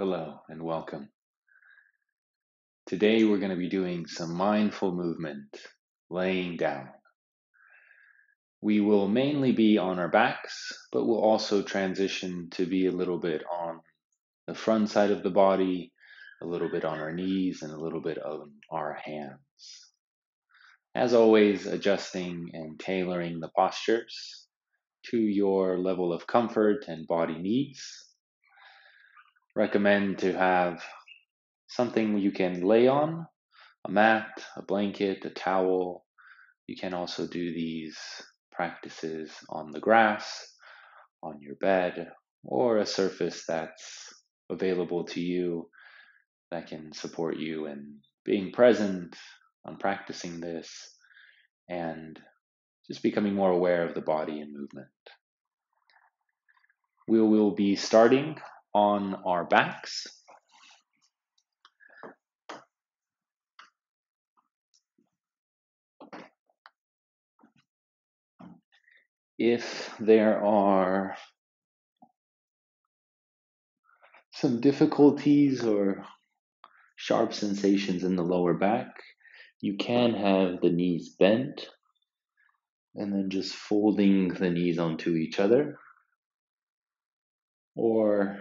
Hello and welcome. Today we're going to be doing some mindful movement, laying down. We will mainly be on our backs, but we'll also transition to be a little bit on the front side of the body, a little bit on our knees, and a little bit on our hands. As always, adjusting and tailoring the postures to your level of comfort and body needs. Recommend to have something you can lay on, a mat, a blanket, a towel. You can also do these practices on the grass, on your bed, or a surface that's available to you that can support you in being present on practicing this and just becoming more aware of the body and movement. We will be starting on our backs. If there are some difficulties or sharp sensations in the lower back, you can have the knees bent and then just folding the knees onto each other, or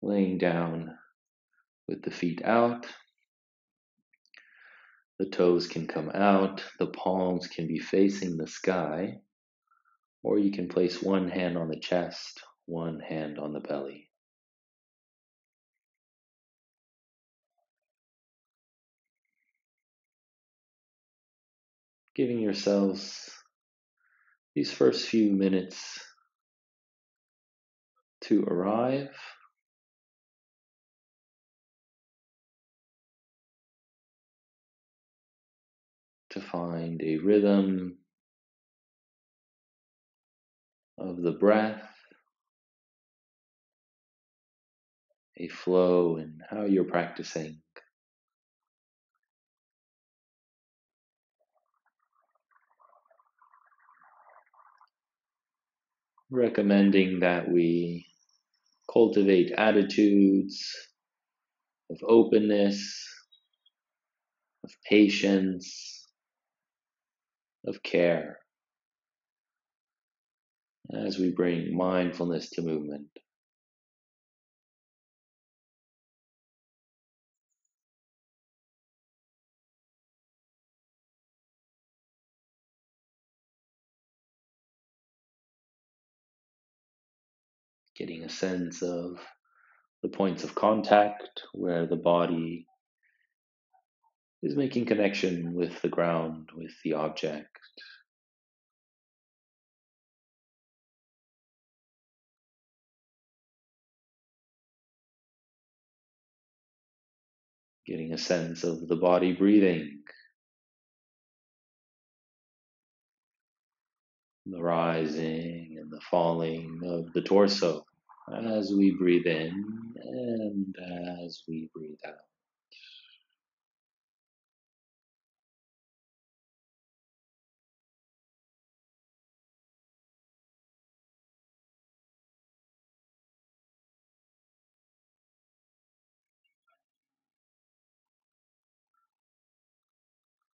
laying down with the feet out. The toes can come out, the palms can be facing the sky, or you can place one hand on the chest, one hand on the belly. Giving yourselves these first few minutes to arrive, to find a rhythm of the breath, a flow in how you're practicing. Recommending that we cultivate attitudes of openness, of patience, of care as we bring mindfulness to movement. Getting a sense of the points of contact where the body is making connection with the ground, with the object. Getting a sense of the body breathing, the rising and the falling of the torso as we breathe in and as we breathe out.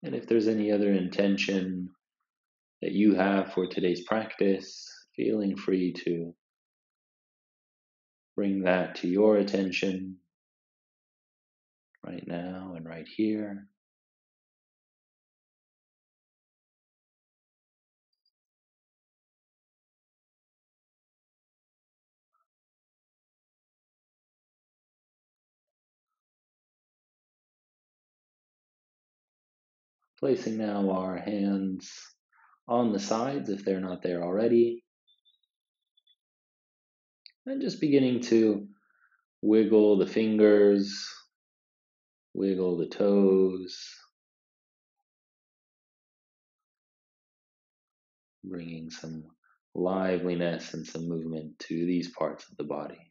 And if there's any other intention that you have for today's practice, feeling free to bring that to your attention right now and right here. Placing now our hands on the sides if they're not there already. And just beginning to wiggle the fingers, wiggle the toes, bringing some liveliness and some movement to these parts of the body.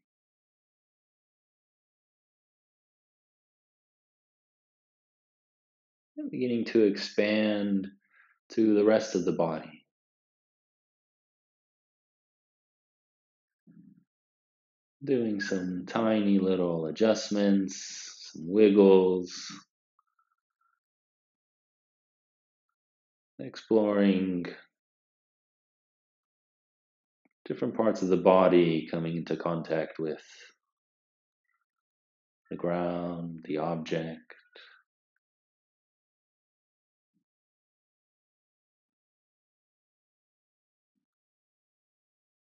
And beginning to expand to the rest of the body. doing some tiny little adjustments, some wiggles, exploring different parts of the body coming into contact with the ground, the object.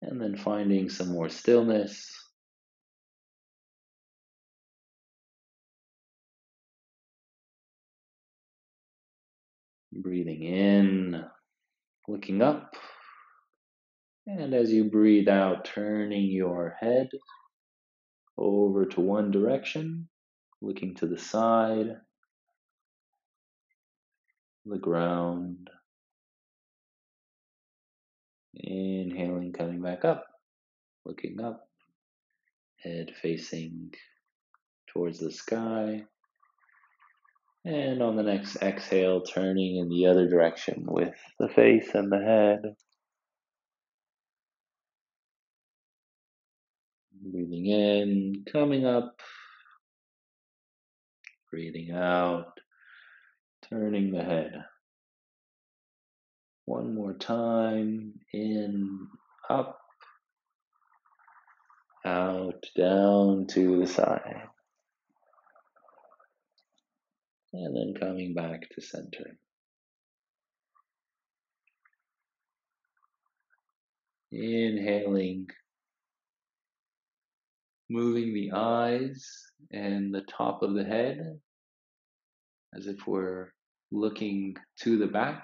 And then finding some more stillness. Breathing in, looking up. And as you breathe out, turning your head over to one direction, looking to the side, the ground. Inhaling, coming back up, looking up, head facing towards the sky. And on the next exhale, turning in the other direction with the face and the head. Breathing in, coming up, breathing out, turning the head. One more time, in, up, out, down to the side. And then coming back to center. Inhaling, moving the eyes and the top of the head as if we're looking to the back.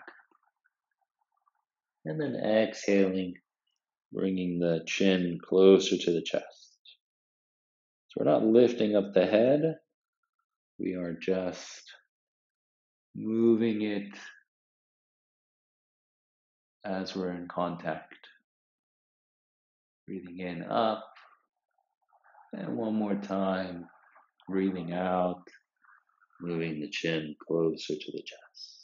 And then exhaling, bringing the chin closer to the chest. So we're not lifting up the head, we are just moving it as we're in contact. Breathing in, up, and one more time, breathing out, moving the chin closer to the chest.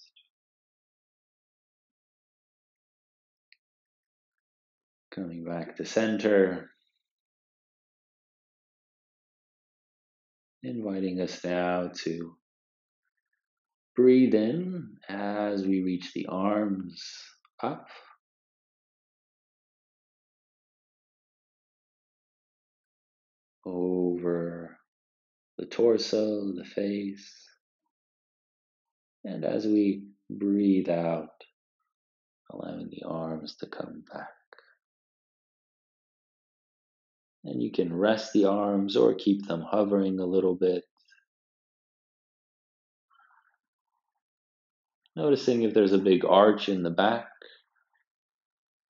Coming back to center, inviting us now to breathe in as we reach the arms up. Over the torso, the face. And as we breathe out, allowing the arms to come back. And you can rest the arms or keep them hovering a little bit. Noticing if there's a big arch in the back,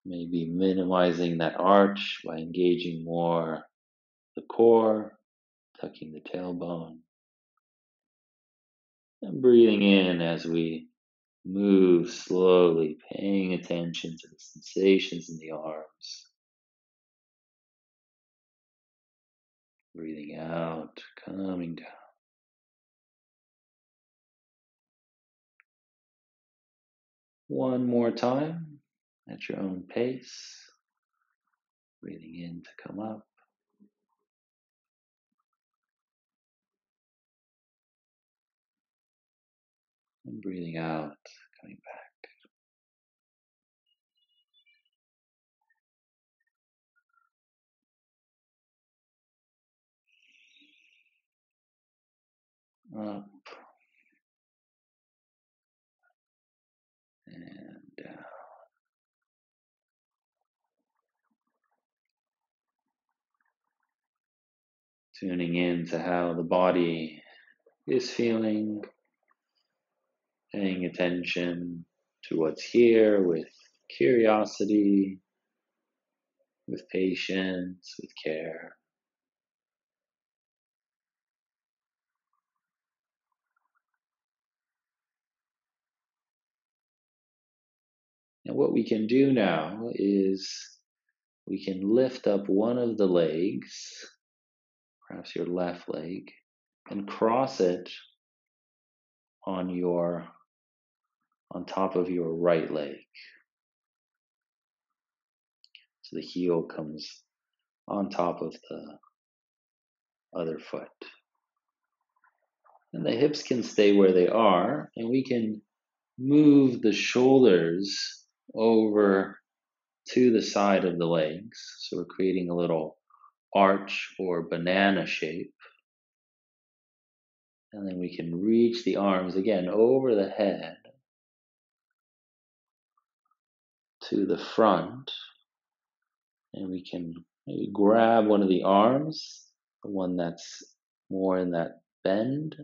maybe minimizing that arch by engaging more the core, tucking the tailbone, and breathing in as we move slowly, paying attention to the sensations in the arms. Breathing out, coming down. One more time at your own pace. Breathing in to come up. And breathing out, coming back. Up and down. Tuning in to how the body is feeling. Paying attention to what's here with curiosity, with patience, with care. And what we can do now is we can lift up one of the legs, perhaps your left leg, and cross it on top of your right leg. So the heel comes on top of the other foot. And the hips can stay where they are, and we can move the shoulders over to the side of the legs. So we're creating a little arch or banana shape. And then we can reach the arms again over the head to the front. And we can maybe grab one of the arms, the one that's more in that bend.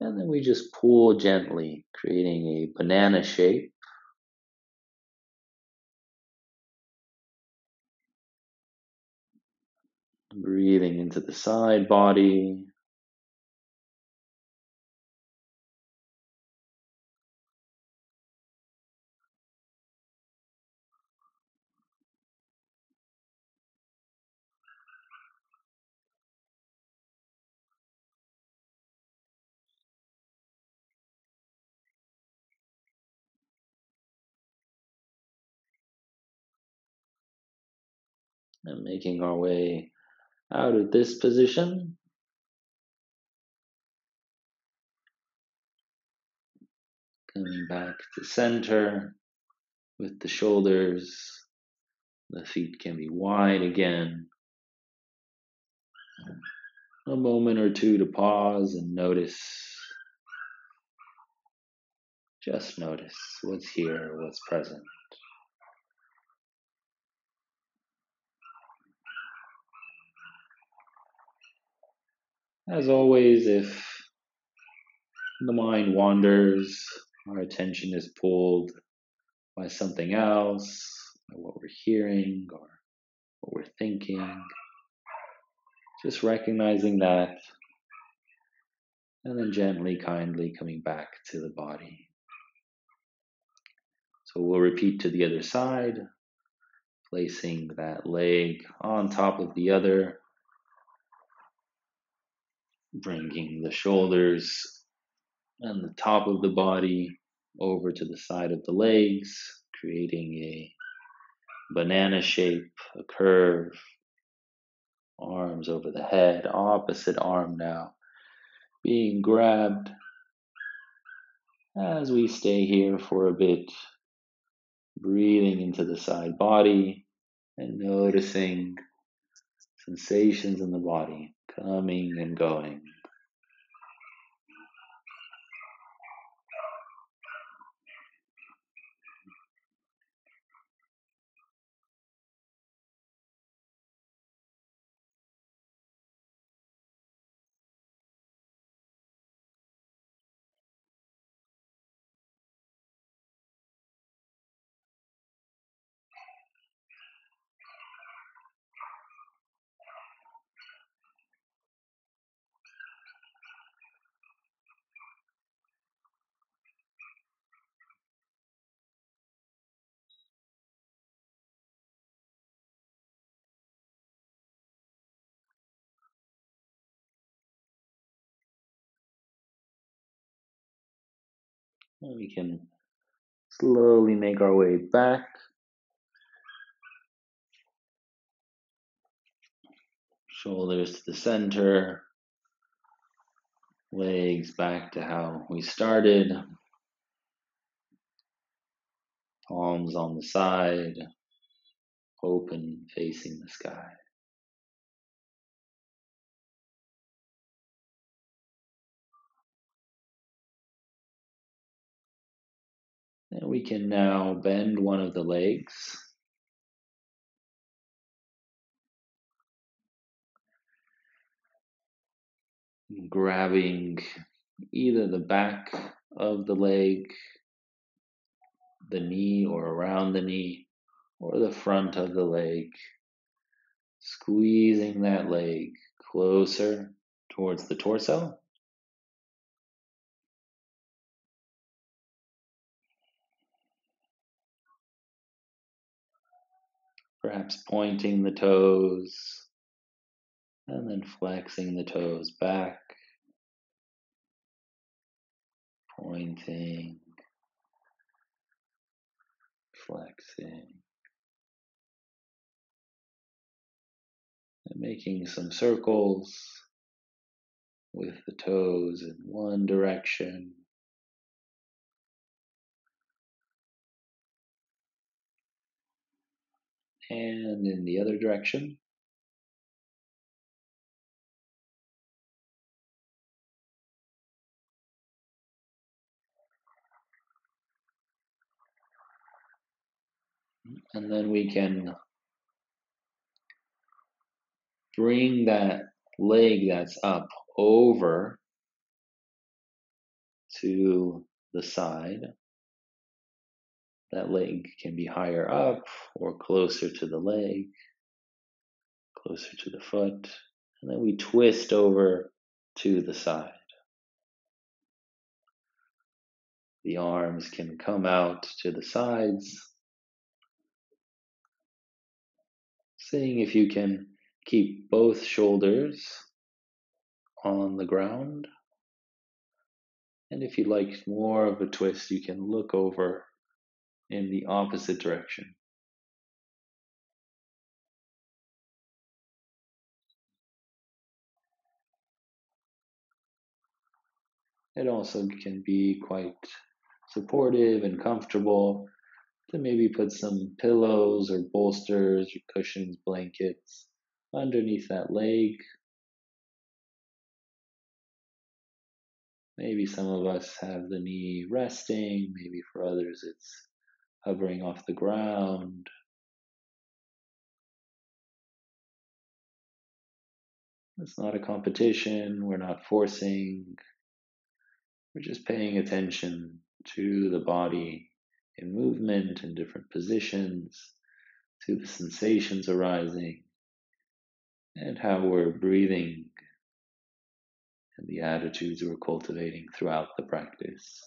And then we just pull gently, creating a banana shape. Breathing into the side body. And making our way out of this position. Coming back to center with the shoulders. The feet can be wide again. A moment or two to pause and notice. Just notice what's here, what's present. As always, if the mind wanders, our attention is pulled by something else, by what we're hearing or what we're thinking. Just recognizing that, and then gently, kindly coming back to the body. So we'll repeat to the other side, placing that leg on top of the other, bringing the shoulders and the top of the body over to the side of the legs, creating a banana shape, a curve, arms over the head, opposite arm now being grabbed as we stay here for a bit, breathing into the side body and noticing sensations in the body coming and going. And we can slowly make our way back. Shoulders to the center, legs back to how we started, palms on the side, open, facing the sky. And we can now bend one of the legs, grabbing either the back of the leg, the knee or around the knee, or the front of the leg, squeezing that leg closer towards the torso. Perhaps pointing the toes and then flexing the toes back, pointing, flexing, and making some circles with the toes in one direction and in the other direction. And then we can bring that leg that's up over to the side. That leg can be higher up or closer to the leg, closer to the foot. And then we twist over to the side. The arms can come out to the sides, seeing if you can keep both shoulders on the ground. And if you like more of a twist, you can look over in the opposite direction. It also can be quite supportive and comfortable to maybe put some pillows or bolsters or cushions, blankets underneath that leg. Maybe some of us have the knee resting, maybe for others it's hovering off the ground. It's not a competition, we're not forcing, we're just paying attention to the body in movement in different positions, to the sensations arising, and how we're breathing and the attitudes we're cultivating throughout the practice.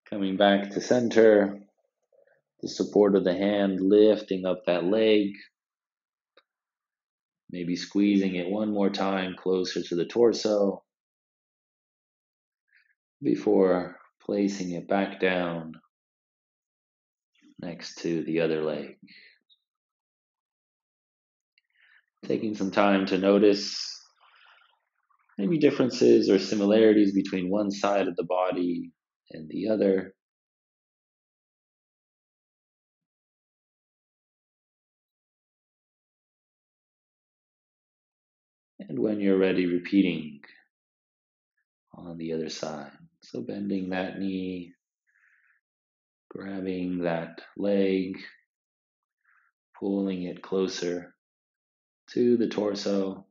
Coming back to center, the support of the hand lifting up that leg, maybe squeezing it one more time closer to the torso before placing it back down next to the other leg. Taking some time to notice maybe differences or similarities between one side of the body and the other. And when you're ready, repeating on the other side. So bending that knee, grabbing that leg, pulling it closer to the torso.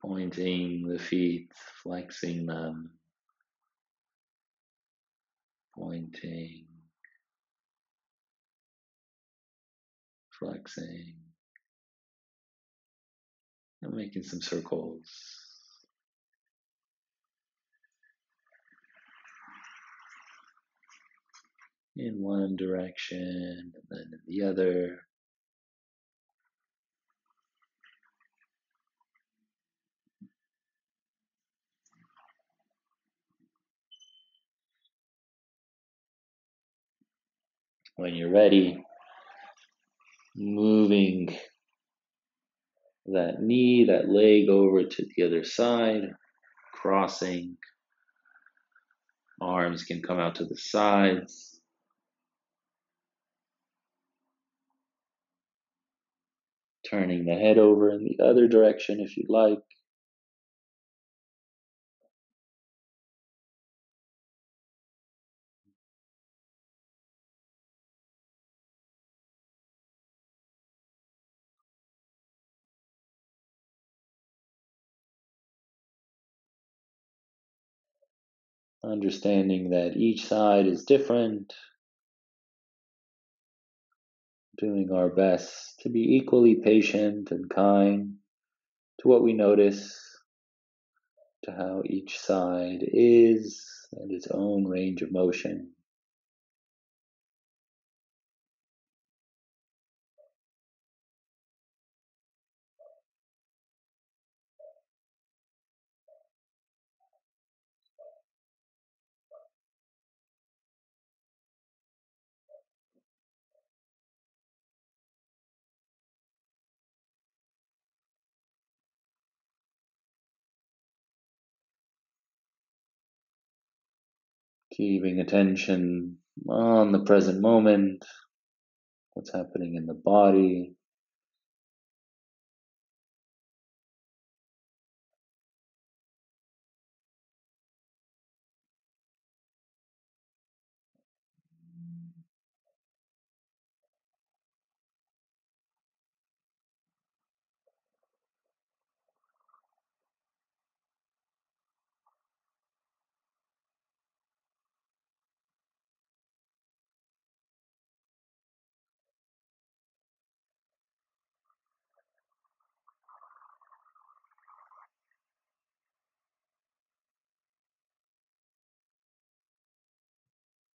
Pointing the feet, flexing them, pointing, flexing, and making some circles in one direction and then in the other. When you're ready, moving that knee, that leg over to the other side, crossing. Arms can come out to the sides. Turning the head over in the other direction if you'd like. understanding that each side is different, doing our best to be equally patient and kind to what we notice, to how each side is and its own range of motion. Keeping attention on the present moment, what's happening in the body.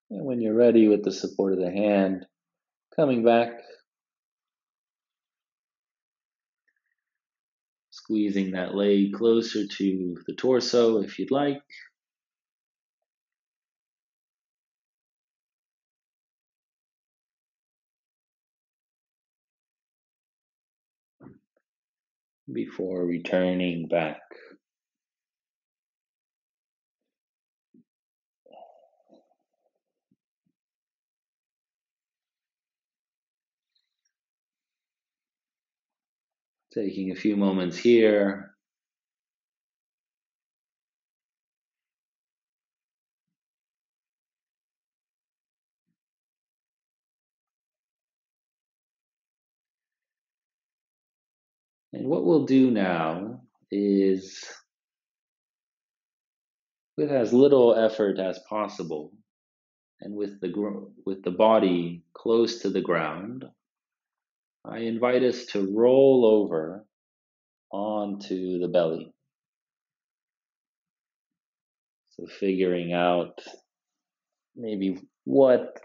And when you're ready, with the support of the hand, coming back, squeezing that leg closer to the torso if you'd like. Before returning back. Taking a few moments here. And what we'll do now is, with as little effort as possible, and with the body close to the ground, I invite us to roll over onto the belly. So figuring out maybe what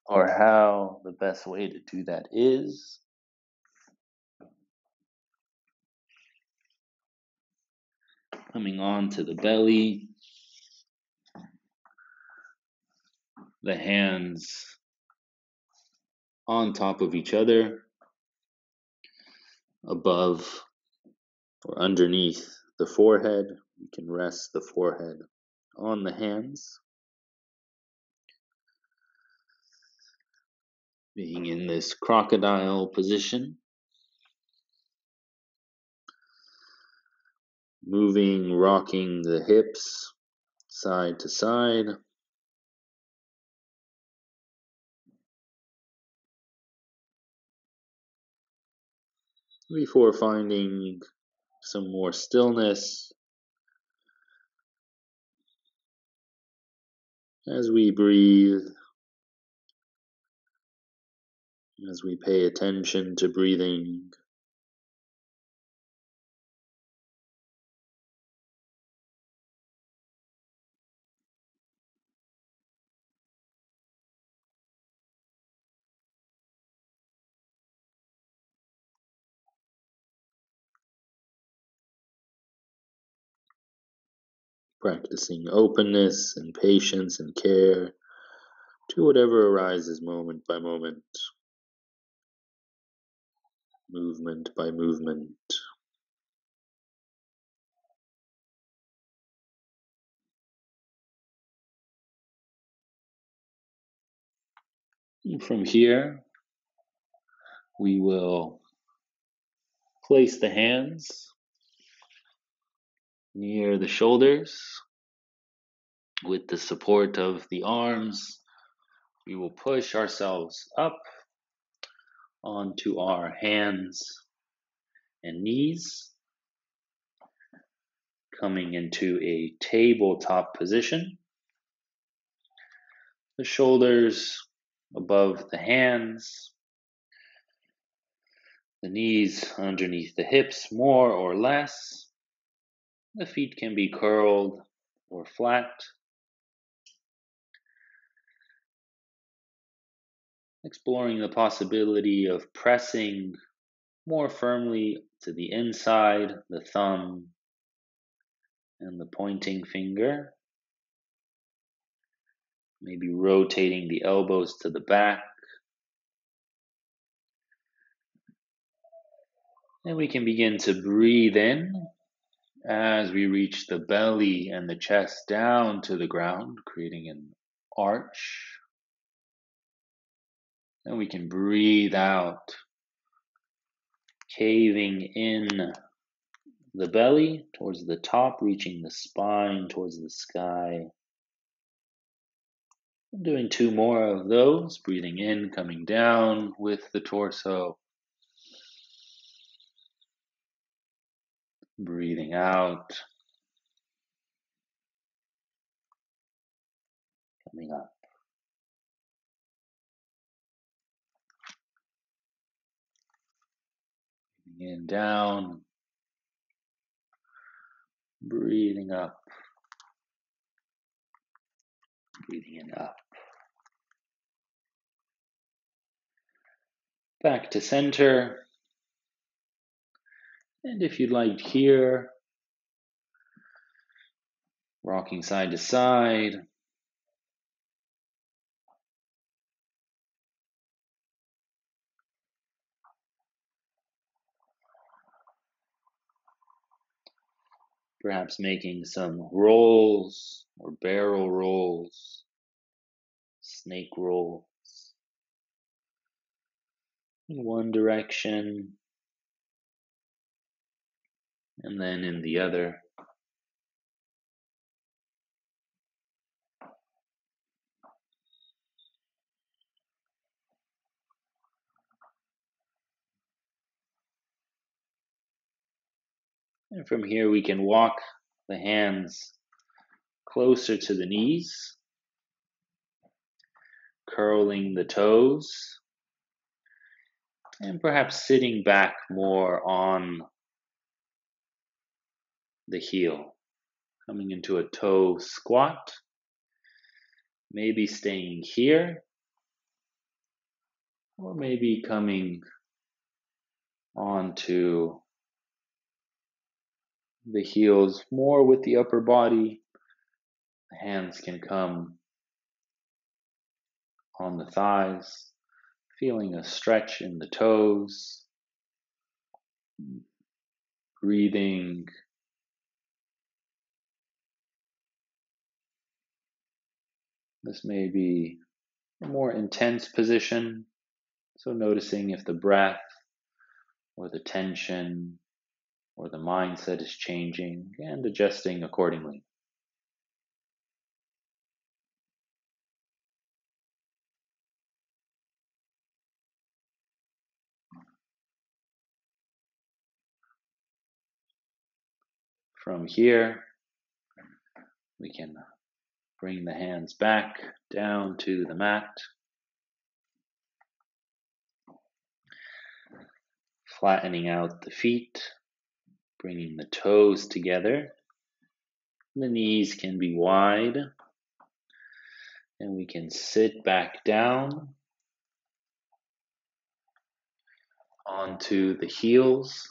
or how the best way to do that is. Coming onto the belly, the hands on top of each other, above or underneath the forehead. You can rest the forehead on the hands, being in this crocodile position, moving, rocking the hips side to side. Before finding some more stillness as we breathe, as we pay attention to breathing. Practicing openness and patience and care to whatever arises moment by moment, movement by movement. And from here, we will place the hands near the shoulders. With the support of the arms, we will push ourselves up onto our hands and knees, coming into a tabletop position. The shoulders above the hands, the knees underneath the hips more or less. The feet can be curled or flat. Exploring the possibility of pressing more firmly to the inside, the thumb and the pointing finger. Maybe rotating the elbows to the back. And we can begin to breathe in as we reach the belly and the chest down to the ground, creating an arch. And we can breathe out, caving in the belly towards the top, reaching the spine towards the sky. I'm doing 2 more of those, breathing in, coming down with the torso. Breathing out, coming up. Breathing in, down. Breathing up. Breathing in, up. Back to center. And if you'd like here, rocking side to side. Perhaps making some rolls or barrel rolls, snake rolls in one direction and then in the other. And from here we can walk the hands closer to the knees, curling the toes, and perhaps sitting back more on the heel, coming into a toe squat, maybe staying here, or maybe coming onto the heels more with the upper body. The hands can come on the thighs, feeling a stretch in the toes, breathing. This may be a more intense position, so noticing if the breath or the tension or the mindset is changing and adjusting accordingly. From here, we can bring the hands back down to the mat. Flattening out the feet, bringing the toes together. The knees can be wide, and we can sit back down onto the heels,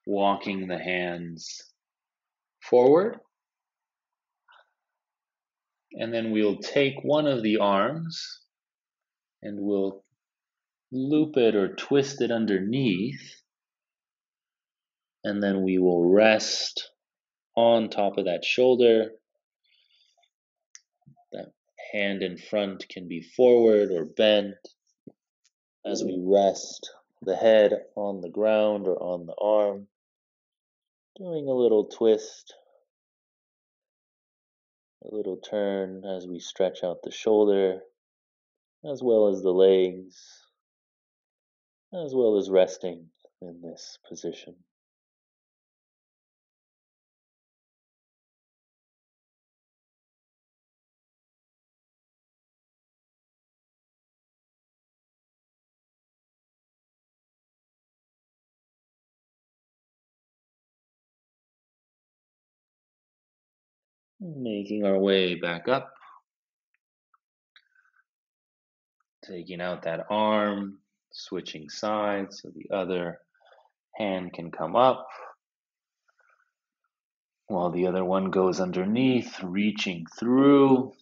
walking the hands forward. And then we'll take one of the arms and we'll loop it or twist it underneath. And then we will rest on top of that shoulder. That hand in front can be forward or bent as we rest the head on the ground or on the arm, doing a little twist, a little turn as we stretch out the shoulder, as well as the legs, as well as resting in this position. Making our way back up, taking out that arm, switching sides so the other hand can come up while the other one goes underneath, reaching through,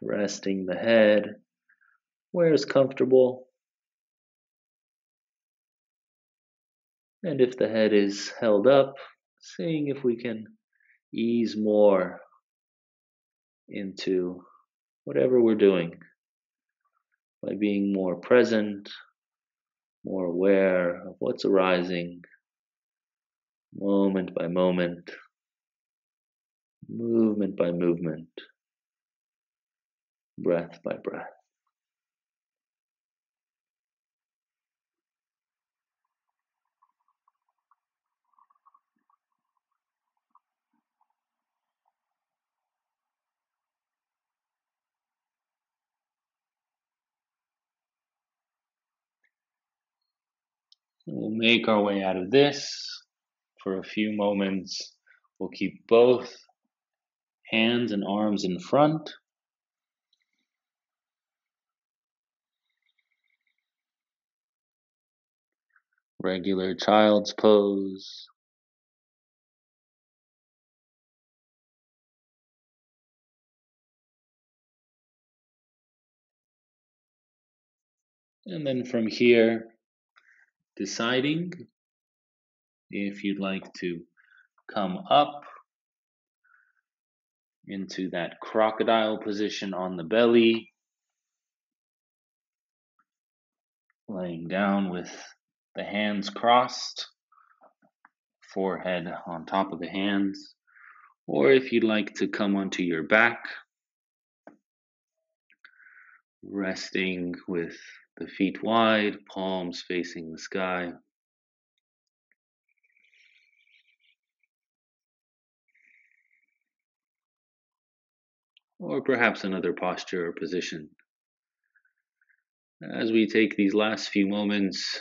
resting the head where is comfortable. And if the head is held up, seeing if we can ease more into whatever we're doing by being more present, more aware of what's arising moment by moment, movement by movement, breath by breath. We'll make our way out of this for a few moments. We'll keep both hands and arms in front. Regular child's pose. And then from here, deciding if you'd like to come up into that crocodile position on the belly, laying down with the hands crossed, forehead on top of the hands, or if you'd like to come onto your back, resting with the feet wide, palms facing the sky. Or perhaps another posture or position. As we take these last few moments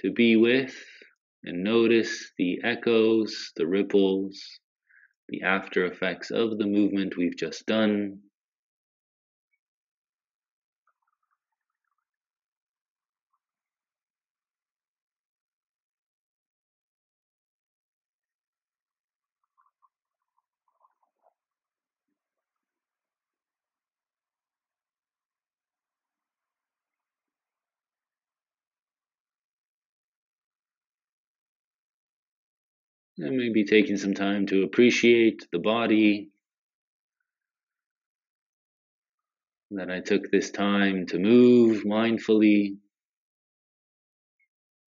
to be with and notice the echoes, the ripples, the after effects of the movement we've just done. And maybe taking some time to appreciate the body, that I took this time to move mindfully,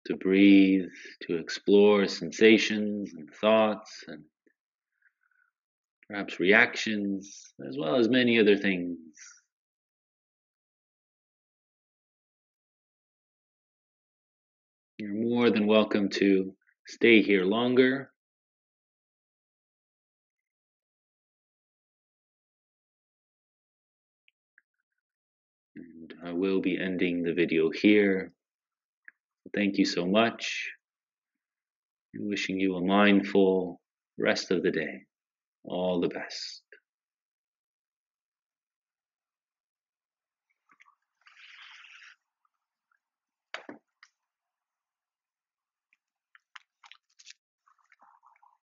to breathe, to explore sensations and thoughts and perhaps reactions, as well as many other things. You're more than welcome to stay here longer. And I will be ending the video here. Thank you so much. And wishing you a mindful rest of the day. All the best.